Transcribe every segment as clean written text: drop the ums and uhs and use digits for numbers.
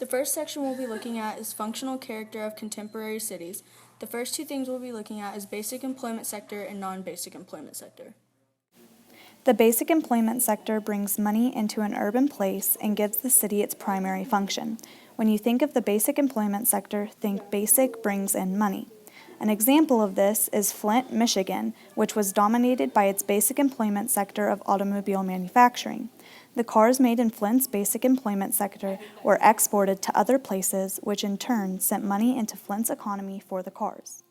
The first section we'll be looking at is functional character of contemporary cities. The first two things we'll be looking at is basic employment sector and non-basic employment sector. The basic employment sector brings money into an urban place and gives the city its primary function. When you think of the basic employment sector, think basic brings in money. An example of this is Flint, Michigan, which was dominated by its basic employment sector of automobile manufacturing. The cars made in Flint's basic employment sector were exported to other places, which in turn sent money into Flint's economy for the cars.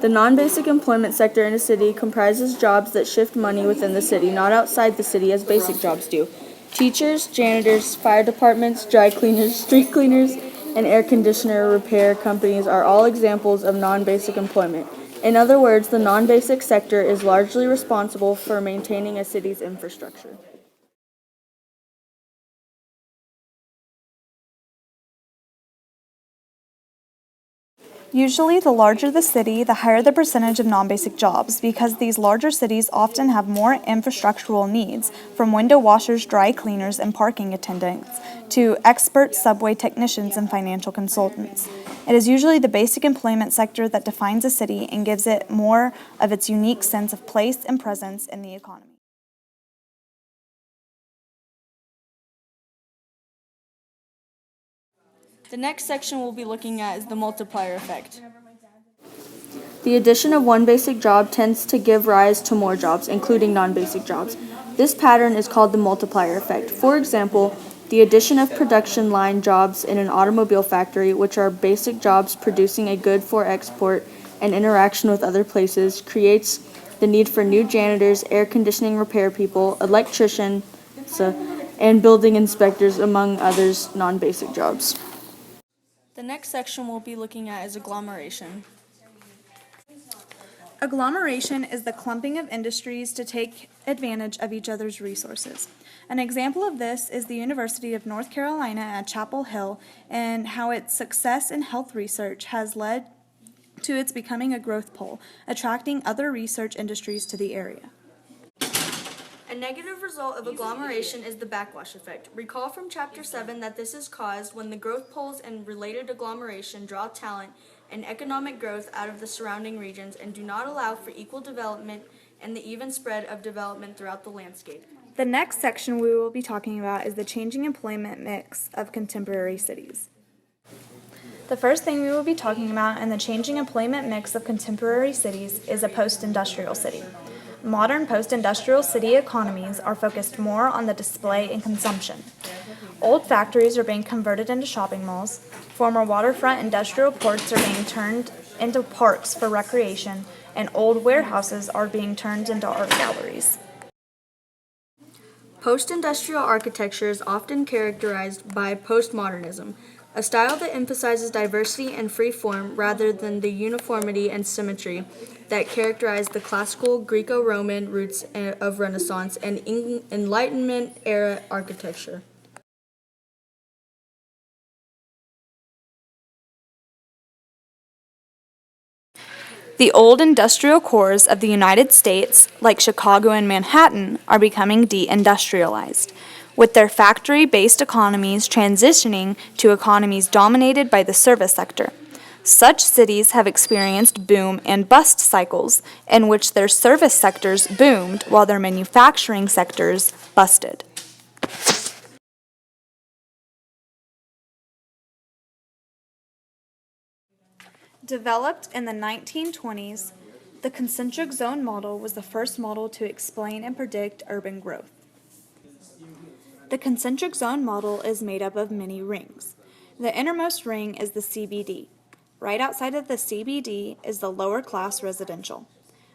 The non-basic employment sector in a city comprises jobs that shift money within the city, not outside the city as basic jobs do. Teachers, janitors, fire departments, dry cleaners, street cleaners, and air conditioner repair companies are all examples of non-basic employment. In other words, the non-basic sector is largely responsible for maintaining a city's infrastructure. Usually, the larger the city, the higher the percentage of non-basic jobs, because these larger cities often have more infrastructural needs, from window washers, dry cleaners, and parking attendants, to expert subway technicians and financial consultants. It is usually the basic employment sector that defines a city and gives it more of its unique sense of place and presence in the economy. The next section we'll be looking at is the multiplier effect. The addition of one basic job tends to give rise to more jobs, including non-basic jobs. This pattern is called the multiplier effect. For example, the addition of production line jobs in an automobile factory, which are basic jobs producing a good for export and interaction with other places, creates the need for new janitors, air conditioning repair people, electricians, and building inspectors, among others non-basic jobs. The next section we'll be looking at is agglomeration. Agglomeration is the clumping of industries to take advantage of each other's resources. An example of this is the University of North Carolina at Chapel Hill and how its success in health research has led to its becoming a growth pole, attracting other research industries to the area. A negative result of agglomeration is the backwash effect. Recall from Chapter 7 that this is caused when the growth poles and related agglomeration draw talent and economic growth out of the surrounding regions and do not allow for equal development and the even spread of development throughout the landscape. The next section we will be talking about is the changing employment mix of contemporary cities. The first thing we will be talking about in the changing employment mix of contemporary cities is a post-industrial city. Modern post-industrial city economies are focused more on the display and consumption. Old factories are being converted into shopping malls. Former waterfront industrial ports are being turned into parks for recreation, and old warehouses are being turned into art galleries. Post-industrial architecture is often characterized by postmodernism, a style that emphasizes diversity and free form rather than the uniformity and symmetry that characterized the classical Greco-Roman roots of Renaissance and Enlightenment-era architecture. The old industrial cores of the United States, like Chicago and Manhattan, are becoming deindustrialized, with their factory-based economies transitioning to economies dominated by the service sector. Such cities have experienced boom and bust cycles in which their service sectors boomed while their manufacturing sectors busted. Developed in the 1920s, the concentric zone model was the first model to explain and predict urban growth. The concentric zone model is made up of many rings. The innermost ring is the CBD. Right outside of the CBD is the lower class residential.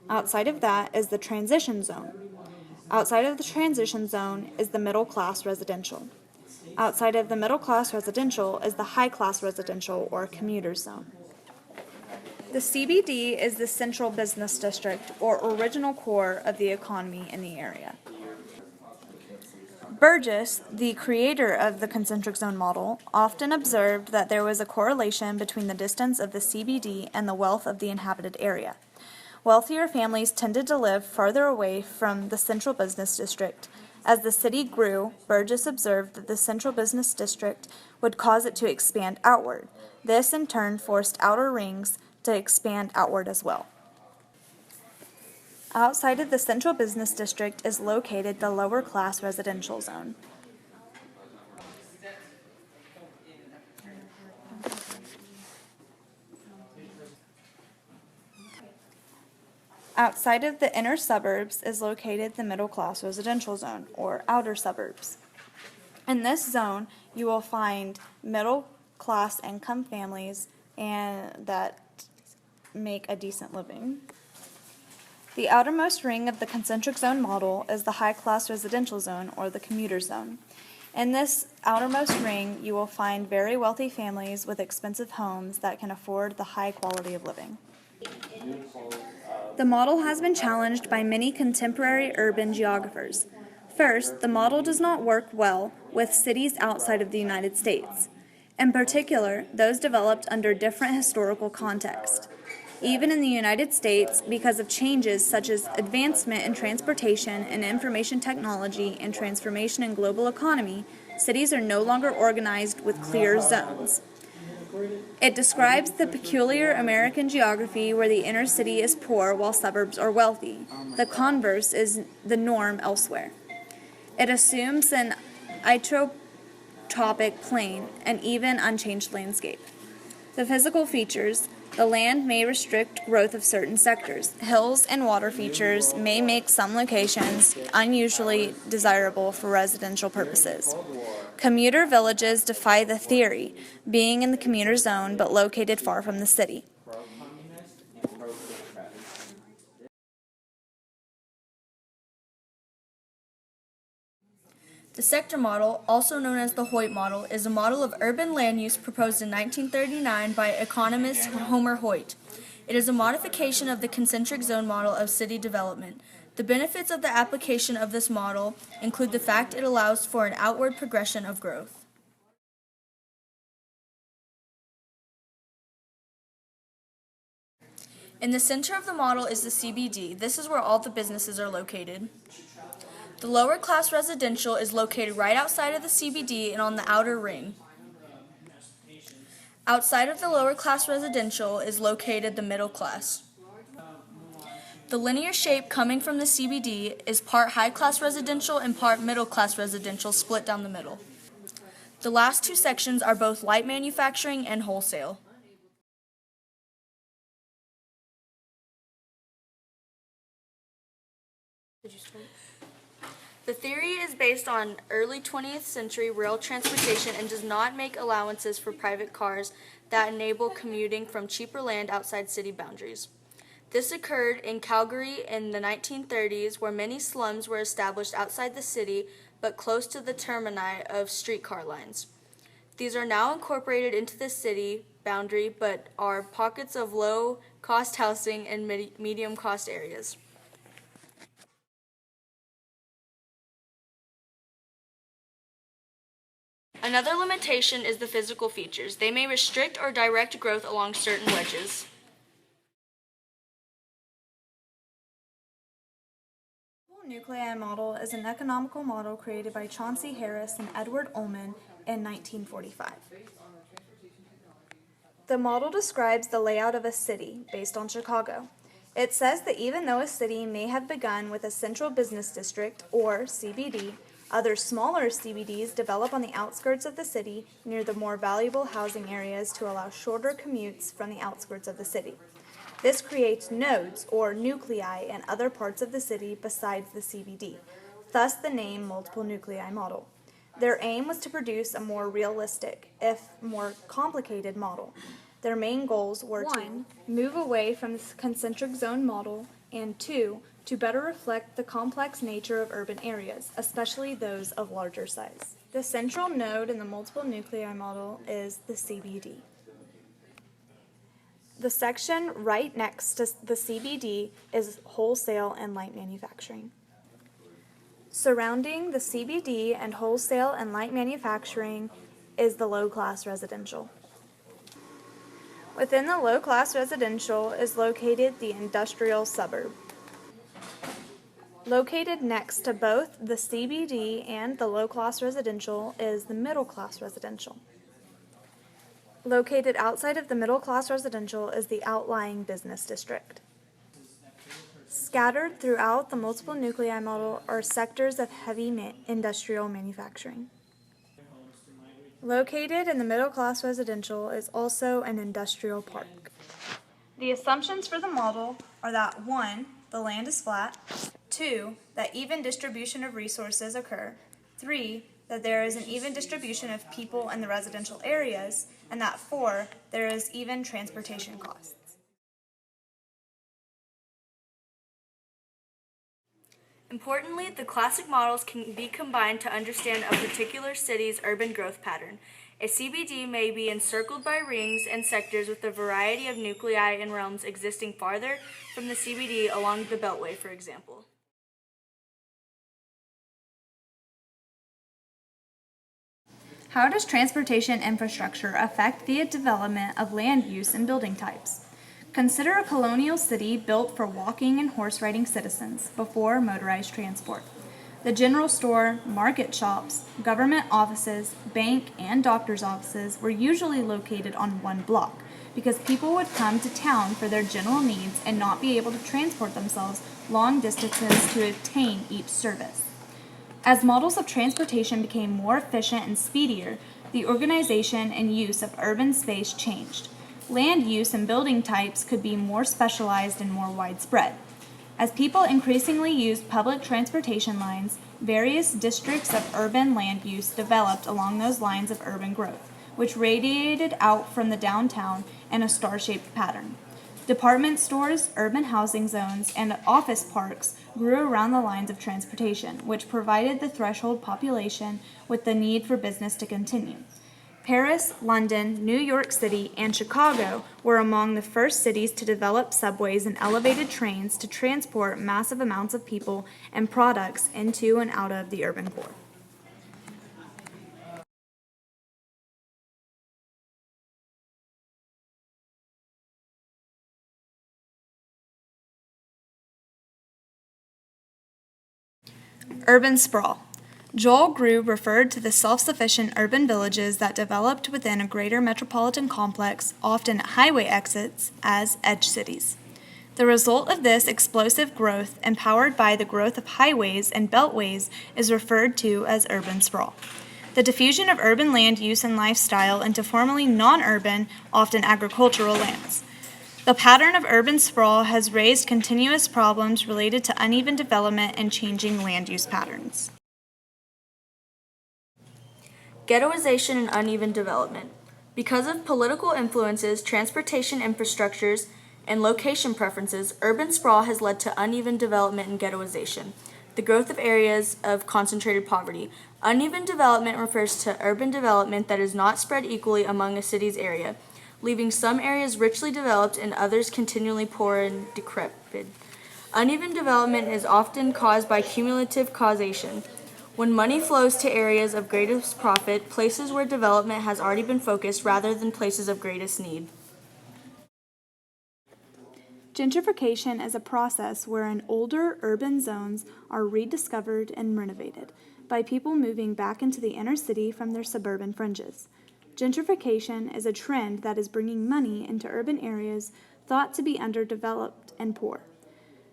Outside of that is the transition zone. Outside of the transition zone is the middle class residential. Outside of the middle class residential is the high class residential or commuter zone. The CBD is the central business district or original core of the economy in the area. Burgess, the creator of the concentric zone model, often observed that there was a correlation between the distance of the CBD and the wealth of the inhabited area. Wealthier families tended to live farther away from the central business district. As the city grew, Burgess observed that the central business district would cause it to expand outward. This, in turn, forced outer rings to expand outward as well. Outside of the central business district is located the lower class residential zone. Outside of the inner suburbs is located the middle class residential zone, or outer suburbs. In this zone, you will find middle class income families and that make a decent living. The outermost ring of the concentric zone model is the high-class residential zone, or the commuter zone. In this outermost ring, you will find very wealthy families with expensive homes that can afford the high quality of living. The model has been challenged by many contemporary urban geographers. First, the model does not work well with cities outside of the United States, in particular, those developed under different historical context. Even in the United States, because of changes such as advancement in transportation and information technology and transformation in global economy, cities are no longer organized with clear zones. It describes the peculiar American geography where the inner city is poor while suburbs are wealthy. The converse is the norm elsewhere. It assumes an isotropic plane and even unchanged landscape. The physical features: the land may restrict growth of certain sectors. Hills and water features may make some locations unusually desirable for residential purposes. Commuter villages defy the theory, being in the commuter zone but located far from the city. The sector model, also known as the Hoyt model, is a model of urban land use proposed in 1939 by economist Homer Hoyt. It is a modification of the concentric zone model of city development. The benefits of the application of this model include the fact it allows for an outward progression of growth. In the center of the model is the CBD. This is where all the businesses are located. The lower class residential is located right outside of the CBD and on the outer ring. Outside of the lower class residential is located the middle class. The linear shape coming from the CBD is part high class residential and part middle class residential split down the middle. The last two sections are both light manufacturing and wholesale. The theory is based on early 20th century rail transportation and does not make allowances for private cars that enable commuting from cheaper land outside city boundaries. This occurred in Calgary in the 1930s, where many slums were established outside the city but close to the termini of streetcar lines. These are now incorporated into the city boundary but are pockets of low-cost housing in medium-cost areas. Another limitation is the physical features. They may restrict or direct growth along certain wedges. The nuclei model is an economical model created by Chauncey Harris and Edward Ullman in 1945. The model describes the layout of a city based on Chicago. It says that even though a city may have begun with a central business district, or CBD, other smaller CBDs develop on the outskirts of the city near the more valuable housing areas to allow shorter commutes from the outskirts of the city. This creates nodes, or nuclei, in other parts of the city besides the CBD, thus the name multiple nuclei model. Their aim was to produce a more realistic, if more complicated model. Their main goals were 1. Move away from the concentric zone model, and 2. To better reflect the complex nature of urban areas, especially those of larger size. The central node in the multiple nuclei model is the CBD. The section right next to the CBD is wholesale and light manufacturing. Surrounding the CBD and wholesale and light manufacturing is the low-class residential. Within the low-class residential is located the industrial suburb. Located next to both the CBD and the low-class residential is the middle-class residential. Located outside of the middle-class residential is the outlying business district. Scattered throughout the multiple nuclei model are sectors of heavy industrial manufacturing. Located in the middle-class residential is also an industrial park. The assumptions for the model are that 1, the land is flat, 2, that even distribution of resources occur, 3, that there is an even distribution of people in the residential areas, and that 4, there is even transportation costs. Importantly, the classic models can be combined to understand a particular city's urban growth pattern. A CBD may be encircled by rings and sectors with a variety of nuclei and realms existing farther from the CBD along the Beltway, for example. How does transportation infrastructure affect the development of land use and building types? Consider a colonial city built for walking and horse riding citizens before motorized transport. The general store, market shops, government offices, bank, and doctor's offices were usually located on one block because people would come to town for their general needs and not be able to transport themselves long distances to obtain each service. As models of transportation became more efficient and speedier, the organization and use of urban space changed. Land use and building types could be more specialized and more widespread. As people increasingly used public transportation lines, various districts of urban land use developed along those lines of urban growth, which radiated out from the downtown in a star-shaped pattern. Department stores, urban housing zones, and office parks grew around the lines of transportation, which provided the threshold population with the need for business to continue. Paris, London, New York City, and Chicago were among the first cities to develop subways and elevated trains to transport massive amounts of people and products into and out of the urban core. Urban sprawl. Joel Grue referred to the self-sufficient urban villages that developed within a greater metropolitan complex, often at highway exits, as edge cities. The result of this explosive growth, empowered by the growth of highways and beltways, is referred to as urban sprawl. The diffusion of urban land use and lifestyle into formerly non-urban, often agricultural lands. The pattern of urban sprawl has raised continuous problems related to uneven development and changing land use patterns. Ghettoization and uneven development. Because of political influences, transportation infrastructures, and location preferences, urban sprawl has led to uneven development and ghettoization, the growth of areas of concentrated poverty. Uneven development refers to urban development that is not spread equally among a city's area, leaving some areas richly developed and others continually poor and decrepit. Uneven development is often caused by cumulative causation. When money flows to areas of greatest profit, places where development has already been focused rather than places of greatest need. Gentrification is a process wherein older urban zones are rediscovered and renovated by people moving back into the inner city from their suburban fringes. Gentrification is a trend that is bringing money into urban areas thought to be underdeveloped and poor.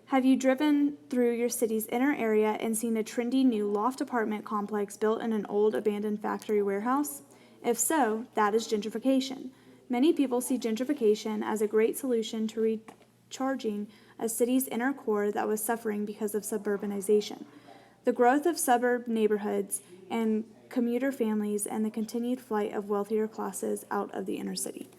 Have you driven through your city's inner area and seen a trendy new loft apartment complex built in an old abandoned factory warehouse? If so, that is gentrification. Many people see gentrification as a great solution to recharging a city's inner core that was suffering because of suburbanization. The growth of suburb neighborhoods and commuter families and the continued flight of wealthier classes out of the inner city.